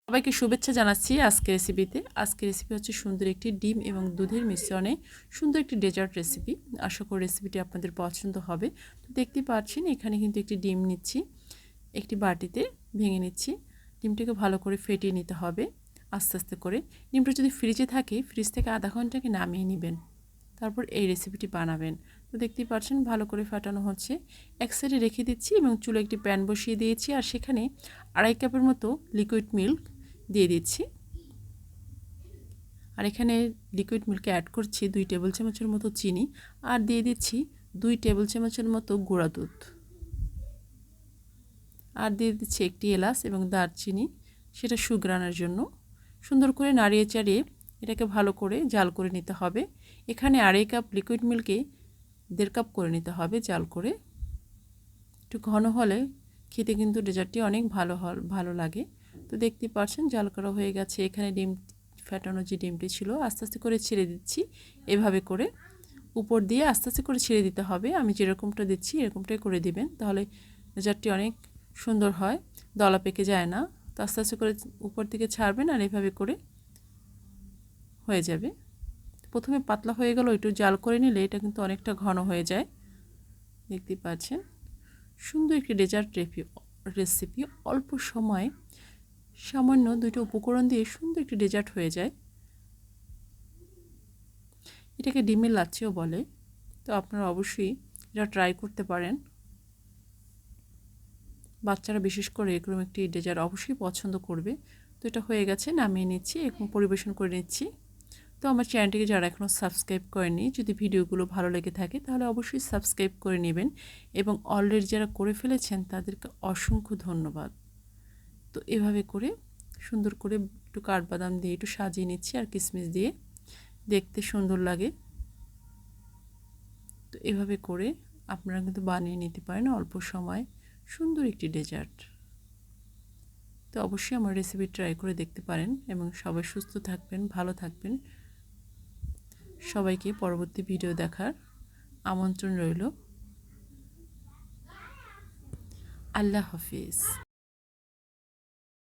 সবাইকে শুভেচ্ছা জানাচ্ছি আজকের রেসিপিতে। আজকের রেসিপি হচ্ছে সুন্দর একটি ডিম এবং দুধের মিশ্রণে সুন্দর একটি ডেজার্ট রেসিপি। আশা করি রেসিপিটি আপনাদের পছন্দ হবে। তো দেখতেই পাচ্ছেন এখানে কিন্তু একটি ডিম নিচ্ছি, একটি বাটিতে ভেঙে নিচ্ছি। ডিমটাকে ভালো করে ফেটিয়ে নিতে হবে আস্তে আস্তে করে। ডিমটা যদি ফ্রিজে থাকে, ফ্রিজ থেকে আধা ঘন্টাকে নামিয়ে নেবেন, তারপর এই রেসিপিটি বানাবেন। তো দেখতেই পাচ্ছেন ভালো করে ফাটানো হচ্ছে। এক সাইডে রেখে দিচ্ছি এবং চুলে একটি প্যান বসিয়ে দিয়েছি, আর সেখানে 2.5 কাপের মতো লিকুইড মিল্ক দিয়ে দিচ্ছি। আর এখানে লিকুইড মিল্কে অ্যাড করছি 2 টেবিল চামচের মতো চিনি, আর দিয়ে দিচ্ছি 2 টেবিল চামচের মতো গুঁড়া দুধ, আর দিয়ে দিচ্ছি একটি এলাচ এবং দারচিনি, সেটা সুঘ্রাণের জন্য। সুন্দর করে নাড়িয়ে চাড়িয়ে এটাকে ভালো করে জাল করে নিতে হবে। এখানে 2.5 কাপ লিকুইড মিল্কে 1.5 কাপ করে নিতে হবে জাল করে। একটু ঘন হলে খেতে কিন্তু ডেজার্টটি অনেক ভালো লাগে। তো দেখতে পাচ্ছেন জাল করা হয়ে গেছে। এখানে ডিম ফেটানো যে ডিমটি ছিল আস্তে আস্তে করে ছেড়ে দিচ্ছি। এভাবে করে উপর দিয়ে আস্তে আস্তে করে ছেড়ে দিতে হবে। আমি যেরকমটা দিচ্ছি এরকমটাই করে দিবেন, তাহলে ডেজার্টটি অনেক সুন্দর হয়, দলা পেকে যায় না। তো আস্তে আস্তে করে উপর দিকে ছাড়বেন, আর এভাবে করে হয়ে যাবে। প্রথমে পাতলা হয়ে গেল, একটু জাল করে নিলে এটা কিন্তু অনেকটা ঘন হয়ে যায়। দেখতে পাচ্ছেন সুন্দর একটি ডেজার্ট রেসিপি। অল্প সময়ে সামান্য 2টো উপকরণ দিয়ে সুন্দর একটি ডেজার্ট হয়ে যায়। এটাকে ডিমের লাচ্ছিও বলে। তো আপনারা অবশ্যই এটা ট্রাই করতে পারেন। বাচ্চারা বিশেষ করে এরকম একটি ডেজার্ট অবশ্যই পছন্দ করবে। তো এটা হয়ে গেছে, নামিয়ে নিচ্ছি এবং পরিবেশন করে নিচ্ছি। তো আমার চ্যানেলটিকে যারা এখনও সাবস্ক্রাইব করেনি, যদি ভিডিওগুলো ভালো লেগে থাকে তাহলে অবশ্যই সাবস্ক্রাইব করে নেবেন, এবং অলরেডি যারা করে ফেলেছেন তাদেরকে অসংখ্য ধন্যবাদ। তো এভাবে করে সুন্দর করে একটু কাঠবাদাম দিয়ে একটু সাজিয়ে নিচ্ছি, আর কিশমিশ দিয়ে, দেখতে সুন্দর লাগে। তো এভাবে করে আপনারা কিন্তু বানিয়ে নিতে পারেন অল্প সময় সুন্দর একটি ডেজার্ট। তো অবশ্যই আমার রেসিপি ট্রাই করে দেখতে পারেন, এবং সবাই সুস্থ থাকবেন, ভালো থাকবেন। সবাইকে পরবর্তী ভিডিও দেখার আমন্ত্রণ রইল। আল্লাহ হাফিজ।